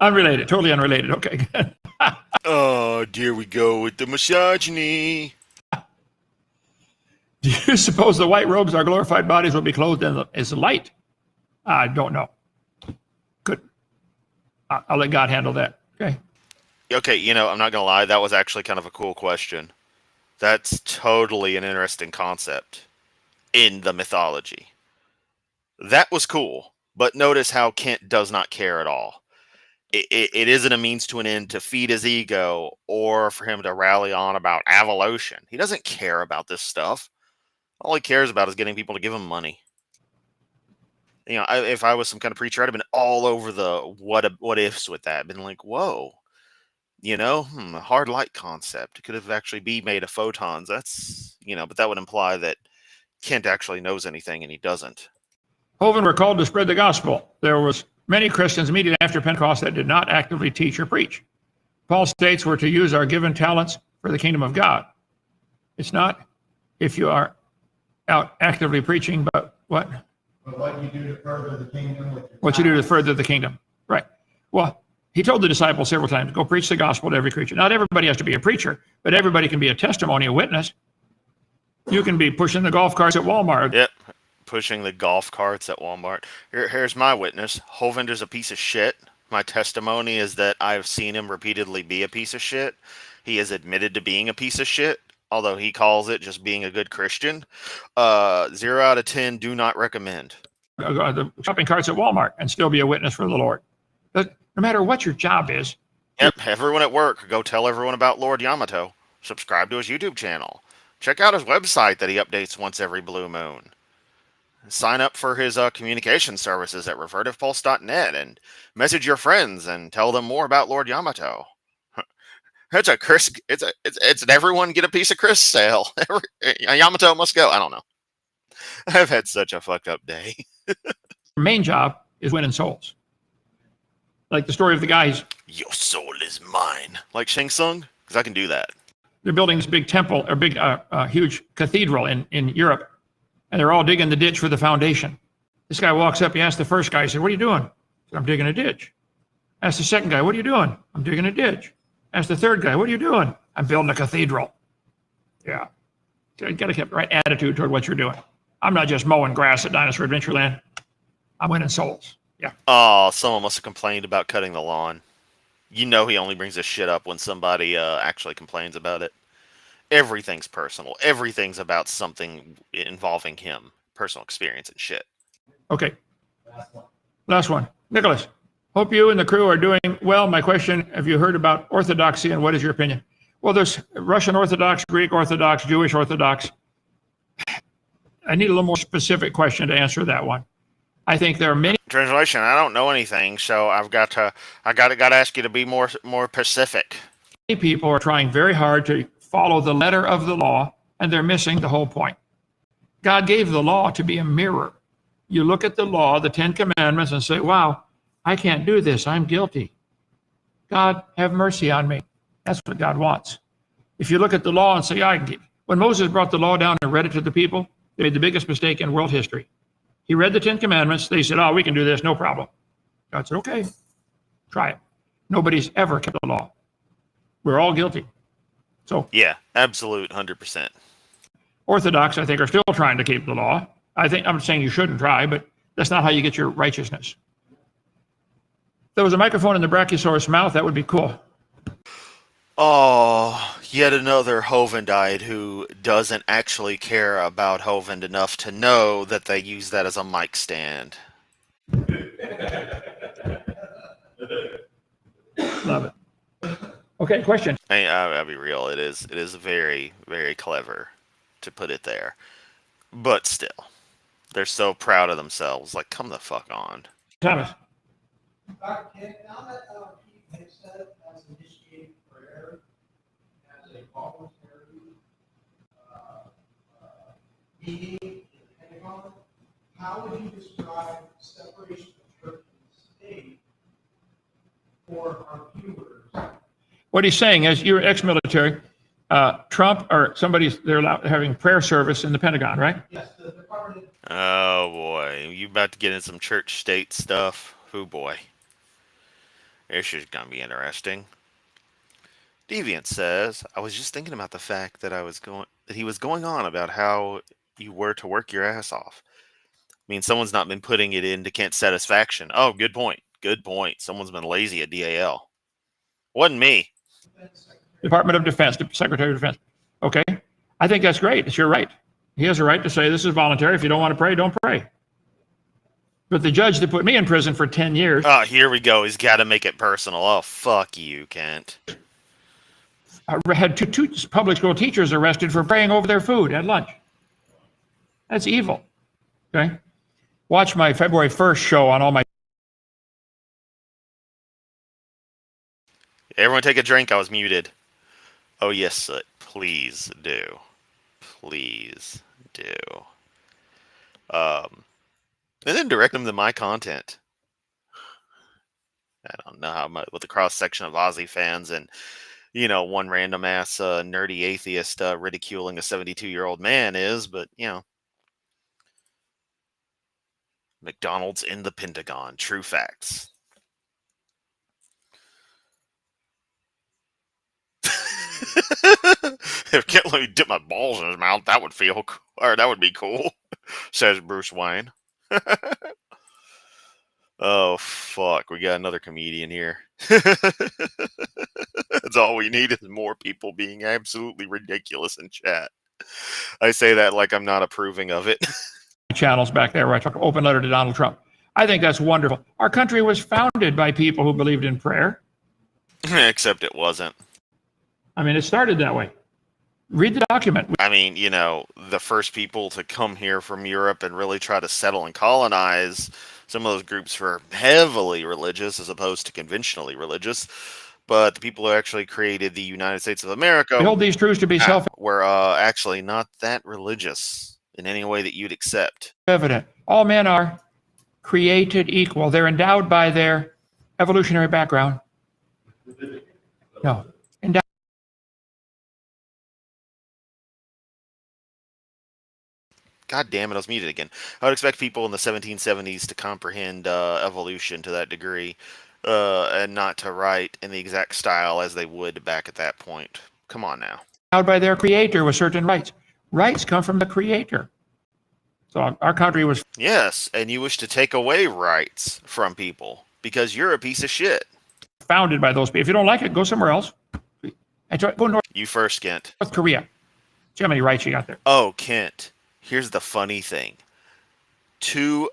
Unrelated, totally unrelated. Okay, good. Oh, here we go with the misogyny. Do you suppose the white robes, our glorified bodies, will be clothed in as light? I don't know. Good. I'll let God handle that. Okay. Okay, you know, I'm not going to lie. That was actually kind of a cool question. That's totally an interesting concept in the mythology. That was cool. But notice how Kent does not care at all. It isn't a means to an end to feed his ego or for him to rally on about evolution. He doesn't care about this stuff. All he cares about is getting people to give him money. You know, if I was some kind of preacher, I'd have been all over the what ifs with that. Been like, whoa, you know, a hard light concept. It could have actually be made of photons. That's, you know, but that would imply that Kent actually knows anything and he doesn't. Hovind were called to spread the gospel. There was many Christians immediately after Pentecost that did not actively teach or preach. Paul states we're to use our given talents for the kingdom of God. It's not if you are out actively preaching, but what? But what you do to further the kingdom with your What you do to talents. further the kingdom. Right. Well, he told the disciples several times, go preach the gospel to every creature. Not everybody has to be a preacher, but everybody can be a testimony, a witness. You can be pushing the golf carts at Walmart. Yep. Pushing the golf carts at Walmart. Here's my witness. Hovind's a piece of shit. My testimony is that I've seen him repeatedly be a piece of shit. He has admitted to being a piece of shit, although he calls it just being a good Christian. 0 out of 10, do not recommend. The shopping carts at Walmart and still be a witness for the Lord. But no matter what your job is. Yep, everyone at work, go tell everyone about Lord Yamato. Subscribe to his YouTube channel. Check out his website that he updates once every blue moon. Sign up for his communication services at revertivepulse.net and message your friends and tell them more about Lord Yamato. It's a Chris. It's an everyone get a piece of Chris sale. Yamato must go. I don't know. I've had such a fucked up day. Your main job is winning souls. Like the story of the guys. Your soul is mine. Like Shang Tsung? Because I can do that. They're building this big temple, or big, huge cathedral in Europe. And they're all digging the ditch for the foundation. This guy walks up, he asks the first guy, he said, what are you doing? He said, I'm digging a ditch. Ask the second guy, what are you doing? I'm digging a ditch. Ask the third guy, what are you doing? I'm building a cathedral. Yeah. You got to keep the right attitude toward what you're doing. I'm not just mowing grass at Dinosaur Adventureland. I'm winning souls. Yeah. Oh, someone must have complained about cutting the lawn. You know he only brings this shit up when somebody actually complains about it. Everything's personal. Everything's about something involving him. Personal experience and shit. Okay. Last one. Nicholas, hope you and the crew are doing well. My question, have you heard about Orthodoxy and what is your opinion? Well, there's Russian Orthodox, Greek Orthodox, Jewish Orthodox. I need a little more specific question to answer that one. I think there are many. Translation, I don't know anything, so I got to ask you to be more specific. Many people are trying very hard to follow the letter of the law, and they're missing the whole point. God gave the law to be a mirror. You look at the law, the 10 Commandments, and say, wow, I can't do this. I'm guilty. God, have mercy on me. That's what God wants. If you look at the law and say, when Moses brought the law down and read it to the people, they made the biggest mistake in world history. He read the 10 Commandments. They said, we can do this, no problem. God said, okay, try it. Nobody's ever kept the law. We're all guilty. So yeah, absolute 100%. Orthodox, I think, are still trying to keep the law. I'm saying you shouldn't try, but that's not how you get your righteousness. If there was a microphone in the Brachiosaurus mouth, that would be cool. Oh, yet another Hovindite who doesn't actually care about Hovind enough to know that they use that as a mic stand. Love it. Okay, question. I'll be real. It is very, very clever to put it there. But still, they're so proud of themselves. Like, come the fuck on. Thomas. Dr. Ken, now that Pete Hexted has initiated prayer as a voluntary meeting in the Pentagon, how would you describe separation of church and state for our viewers? What he's saying is, you're ex-military, Trump or somebody's, they're having prayer service in the Pentagon, right? Yes, the Department of... Oh boy, you about to get in some church state stuff? Oh boy. This is gonna be interesting. Deviant says, I was just thinking about the fact that he was going on about how you were to work your ass off. I mean, someone's not been putting it into Kent's satisfaction. Oh, good point. Good point. Someone's been lazy at DAL. Wasn't me. Department of Defense, Secretary of Defense. Okay. I think that's great. It's your right. He has a right to say this is voluntary. If you don't want to pray, don't pray. But the judge that put me in prison for 10 years. Oh, here we go. He's got to make it personal. Oh, fuck you, Kent. I had two public school teachers arrested for praying over their food at lunch. That's evil. Okay. Watch my February 1st show on all my. Everyone take a drink. I was muted. Oh, yes, Soot. Please do. Please do. And then direct them to my content. I don't know how much, with the cross section of Aussie fans and one random ass nerdy atheist ridiculing a 72-year-old man is, but McDonald's in the Pentagon. True facts. If Kent let me dip my balls in his mouth, that would feel cool, or that would be cool, says Bruce Wayne. Oh fuck, we got another comedian here. That's all we need is more people being absolutely ridiculous in chat. I say that like I'm not approving of it. Channels back there where I talk open letter to Donald Trump. I think that's wonderful. Our country was founded by people who believed in prayer. Except it wasn't. I mean, it started that way. Read the document. I mean, the first people to come here from Europe and really try to settle and colonize, some of those groups were heavily religious as opposed to conventionally religious. But the people who actually created the United States of America We hold these truths to be were actually not that religious in any way that you'd accept. self-evident. All men are created equal. They're endowed by their evolutionary background. No. Endowed. God damn it, I was muted again. I would expect people in the 1770s to comprehend evolution to that degree, and not to write in the exact style as they would back at that point. Come on now. Endowed by their creator with certain rights. Rights come from the creator. So our country was Yes, and you wish to take away rights from people because you're a piece of shit. founded by those people. If you don't like it, go somewhere else. Go North You first, Kent. Korea. See how many rights you got there. Oh, Kent, here's the funny thing. To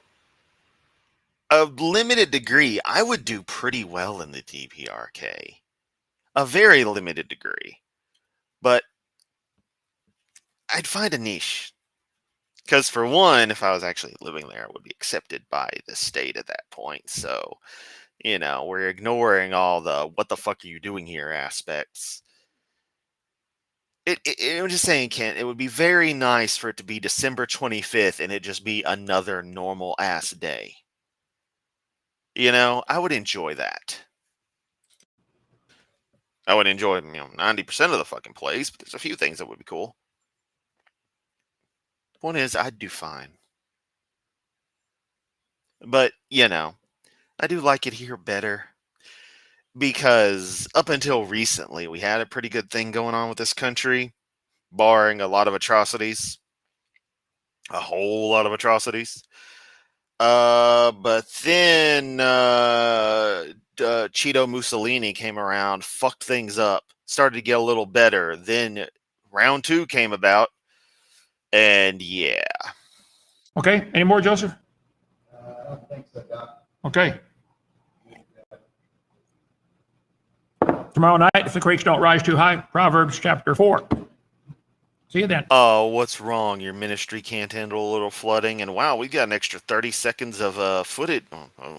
a limited degree, I would do pretty well in the DPRK. A very limited degree. But I'd find a niche. Because for one, if I was actually living there, I would be accepted by the state at that point. So, we're ignoring all the what the fuck are you doing here aspects. I'm just saying, Kent, it would be very nice for it to be December 25th and it just be another normal ass day. I would enjoy that. I would enjoy, 90% of the fucking place, but there's a few things that would be cool. One is, I'd do fine. But, I do like it here better. Because up until recently, we had a pretty good thing going on with this country, barring a lot of atrocities. A whole lot of atrocities. But then Cheeto Mussolini came around, fucked things up, started to get a little better. Then round 2 came about, and yeah. Okay. Any more, Joseph? I don't think so, Doc. Okay. Tomorrow night, if the creeks don't rise too high, Proverbs chapter 4. See you then. Oh, what's wrong? Your ministry can't handle a little flooding? And wow, we got an extra 30 seconds of footage,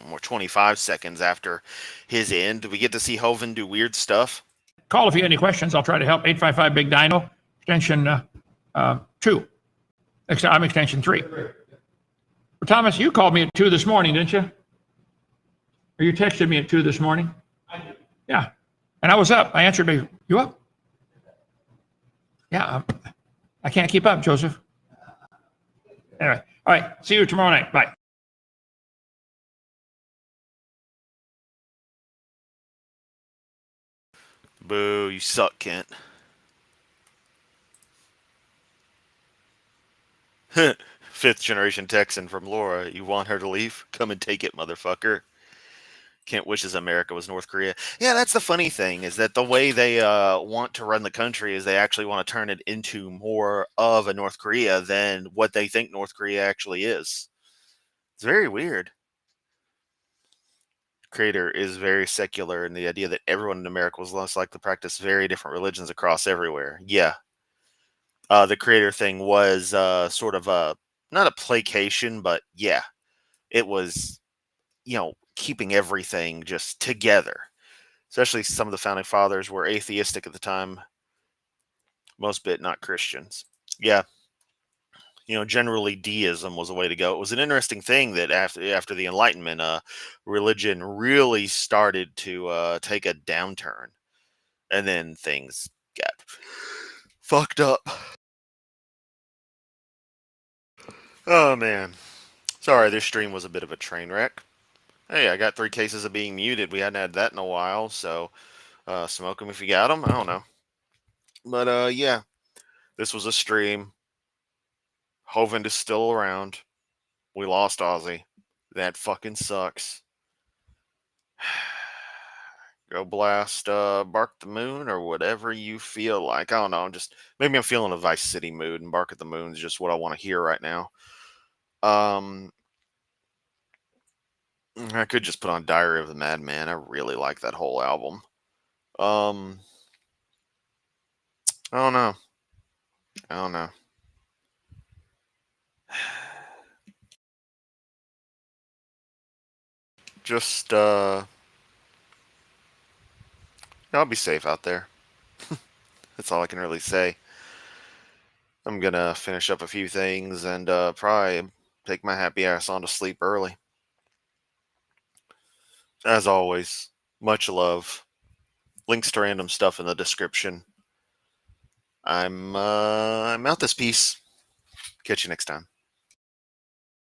more 25 seconds after his end. Do we get to see Hovind do weird stuff? Call if you have any questions. I'll try to help. 855 Big Dino, extension 2. I'm extension 3. Well, Thomas, you called me at 2 this morning, didn't you? Or you texted me at 2 this morning? I did. Yeah. And I was up. I answered, you up? Yeah. I can't keep up, Joseph. Anyway. All right. See you tomorrow night. Bye. Boo, you suck, Kent. Fifth generation Texan from Laura. You want her to leave? Come and take it, motherfucker. Kent wishes America was North Korea. Yeah, that's the funny thing, is that the way they want to run the country is they actually want to turn it into more of a North Korea than what they think North Korea actually is. It's very weird. Creator is very secular, and the idea that everyone in America was less like to practice very different religions across everywhere. Yeah. The creator thing was sort of not a placation, but yeah, it was, keeping everything just together. Especially some of the founding fathers were atheistic at the time. Most bit not Christians. Yeah. Generally deism was a way to go. It was an interesting thing that after the Enlightenment, religion really started to take a downturn. And then things got fucked up. Oh, man. Sorry, this stream was a bit of a train wreck. Hey, I got 3 cases of being muted. We hadn't had that in a while, so smoke them if you got them. I don't know. But, yeah. This was a stream. Hovind is still around. We lost Ozzy. That fucking sucks. Go blast Bark the Moon or whatever you feel like. I don't know. Maybe I'm feeling a Vice City mood, and Bark at the Moon is just what I want to hear right now. I could just put on Diary of the Madman. I really like that whole album. I don't know. Just y'all be safe out there. That's all I can really say. I'm gonna finish up a few things and probably take my happy ass on to sleep early. As always, much love. Links to random stuff in the description. I'm out this piece. Catch you next time.